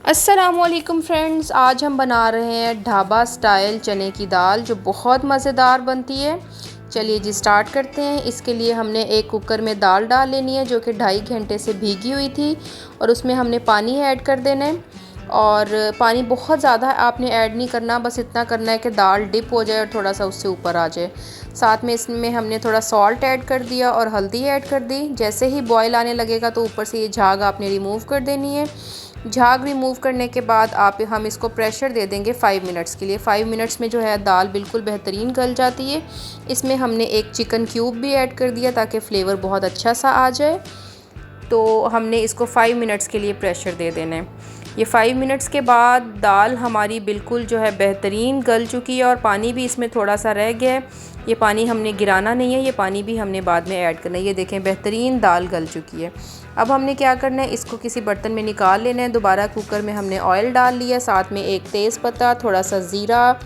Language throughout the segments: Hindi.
अस्सलामुअलैकुम फ्रेंड्स, आज हम बना रहे हैं ढाबा स्टाइल चने की दाल जो बहुत मज़ेदार बनती है। चलिए जी स्टार्ट करते हैं। इसके लिए हमने एक कुकर में दाल डाल लेनी है जो कि 2.5 घंटे से भीगी हुई थी और उसमें हमने पानी ऐड कर देना है। और पानी बहुत ज़्यादा आपने ऐड नहीं करना, बस इतना करना है कि दाल डिप हो जाए और थोड़ा सा उससे ऊपर आ जाए। साथ में इसमें हमने थोड़ा सॉल्ट ऐड कर दिया और हल्दी ऐड कर दी। जैसे ही बॉयल आने लगेगा तो ऊपर से ये झाग आपने रिमूव कर देनी है। झाग रिमूव करने के बाद हम इसको प्रेशर दे देंगे 5 मिनट्स के लिए। 5 मिनट्स में जो है दाल बिल्कुल बेहतरीन गल जाती है। इसमें हमने एक चिकन क्यूब भी ऐड कर दिया ताकि फ्लेवर बहुत अच्छा सा आ जाए। तो हमने इसको 5 मिनट्स के लिए प्रेशर दे देना है। ये 5 मिनट्स के बाद दाल हमारी बिल्कुल जो है बेहतरीन गल चुकी है और पानी भी इसमें थोड़ा सा रह गया है। ये पानी हमने गिराना नहीं है, ये पानी भी हमने बाद में ऐड करना है। ये देखें बेहतरीन दाल गल चुकी है। अब हमने क्या करना है, इसको किसी बर्तन में निकाल लेना है। दोबारा कुकर में हमने ऑयल डाल लिया, साथ में एक तेज़पत्ता, थोड़ा सा ज़ीरा,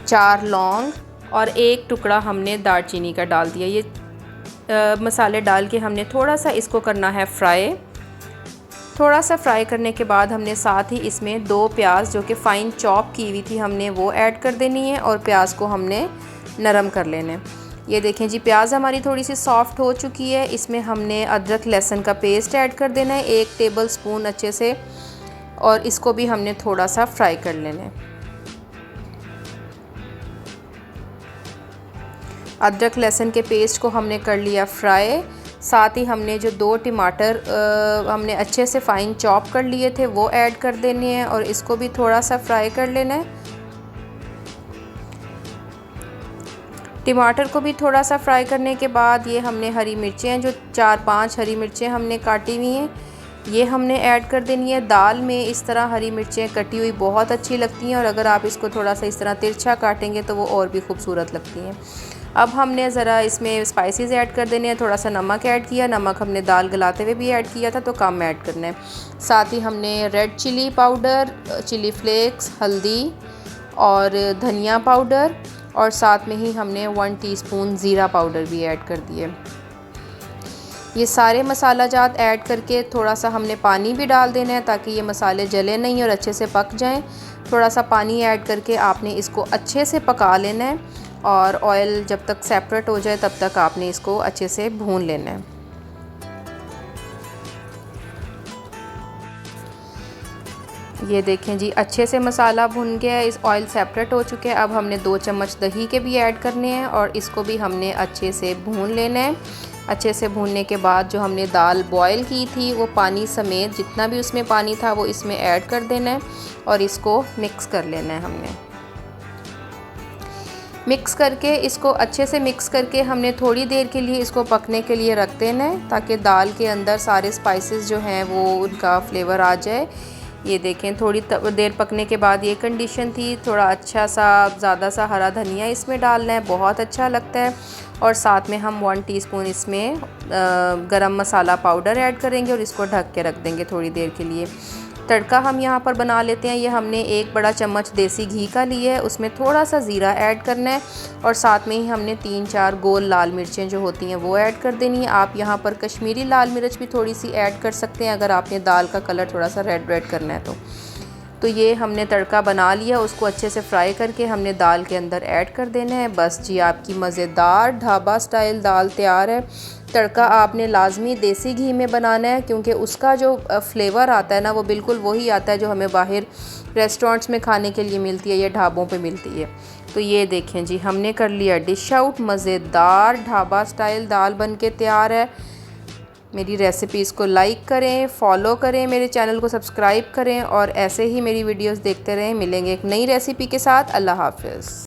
4 लौंग और एक टुकड़ा हमने दालचीनी का डाल दिया। ये मसाले डाल के हमने थोड़ा सा इसको करना है फ्राई। थोड़ा सा फ्राई करने के बाद हमने साथ ही इसमें 2 प्याज जो कि फ़ाइन चॉप की हुई थी हमने वो ऐड कर देनी है और प्याज को हमने नरम कर लेना है। ये देखें जी प्याज हमारी थोड़ी सी सॉफ़्ट हो चुकी है। इसमें हमने अदरक लहसुन का पेस्ट ऐड कर देना है 1 टेबल स्पून अच्छे से, और इसको भी हमने थोड़ा सा फ्राई कर लेना है। अदरक लहसुन के पेस्ट को हमने कर लिया फ्राई। साथ ही हमने जो 2 टमाटर हमने अच्छे से फ़ाइन चॉप कर लिए थे वो ऐड कर देने हैं और इसको भी थोड़ा सा फ्राई कर लेना है। टमाटर को भी थोड़ा सा फ्राई करने के बाद ये हमने हरी मिर्चें जो 4-5 हरी मिर्चें हमने काटी हुई हैं ये हमने ऐड कर देनी है। दाल में इस तरह हरी मिर्चें कटी हुई बहुत अच्छी लगती हैं और अगर आप इसको थोड़ा सा इस तरह तिरछा काटेंगे तो वो और भी खूबसूरत लगती हैं। अब हमने ज़रा इसमें स्पाइसेस ऐड कर देने हैं। थोड़ा सा नमक ऐड किया, नमक हमने दाल गलाते हुए भी ऐड किया था तो कम ऐड करना है। साथ ही हमने red chilli powder, chilli flakes, हल्दी और धनिया पाउडर और साथ में ही हमने 1 टीस्पून ज़ीरा पाउडर भी ऐड कर दिए। ये सारे मसाला जात ऐड करके थोड़ा सा हमने पानी भी डाल देना है ताकि ये मसाले जले नहीं और अच्छे से पक जाएं। थोड़ा सा पानी ऐड करके आपने इसको अच्छे से पका लेना है और ऑयल जब तक सेपरेट हो जाए तब तक आपने इसको अच्छे से भून लेना है। ये देखें जी अच्छे से मसाला भुन गया है, इस ऑयल सेपरेट हो चुके हैं। अब हमने 2 चम्मच दही के भी ऐड करने हैं और इसको भी हमने अच्छे से भून लेना है। अच्छे से भूनने के बाद जो हमने दाल बॉयल की थी वो पानी समेत जितना भी उसमें पानी था वो इसमें ऐड कर देना है और इसको मिक्स कर लेना है। हमने मिक्स करके इसको अच्छे से मिक्स करके हमने थोड़ी देर के लिए इसको पकने के लिए रख देना है ताकि दाल के अंदर सारे स्पाइसेस जो हैं वो उनका फ्लेवर आ जाए। ये देखें थोड़ी देर पकने के बाद ये कंडीशन थी। थोड़ा अच्छा सा ज़्यादा सा हरा धनिया इसमें डालना है, बहुत अच्छा लगता है। और साथ में हम 1 टीस्पून इसमें गरम मसाला पाउडर ऐड करेंगे और इसको ढक के रख देंगे थोड़ी देर के लिए। तड़का हम यहाँ पर बना लेते हैं। ये हमने 1 बड़ा चम्मच देसी घी का लिया है, उसमें थोड़ा सा ज़ीरा ऐड करना है और साथ में ही हमने 3-4 गोल लाल मिर्चें जो होती हैं वो ऐड कर देनी है। आप यहाँ पर कश्मीरी लाल मिर्च भी थोड़ी सी ऐड कर सकते हैं अगर आपने दाल का कलर थोड़ा सा रेड करना है तो ये हमने तड़का बना लिया, उसको अच्छे से फ्राई करके हमने दाल के अंदर ऐड कर देना है। बस जी आपकी मज़ेदार ढाबा स्टाइल दाल तैयार है। तड़का आपने लाजमी देसी घी में बनाना है क्योंकि उसका जो फ्लेवर आता है ना वो बिल्कुल वही आता है जो हमें बाहर रेस्टोरेंट्स में खाने के लिए मिलती है या ढाबों पे मिलती है। तो ये देखें जी हमने कर लिया डिश आउट। मज़ेदार ढाबा स्टाइल दाल बन के तैयार है। मेरी रेसिपीज़ को लाइक करें, फॉलो करें, मेरे चैनल को सब्सक्राइब करें और ऐसे ही मेरी वीडियोस देखते रहें। मिलेंगे एक नई रेसिपी के साथ। अल्लाह हाफ़िज़।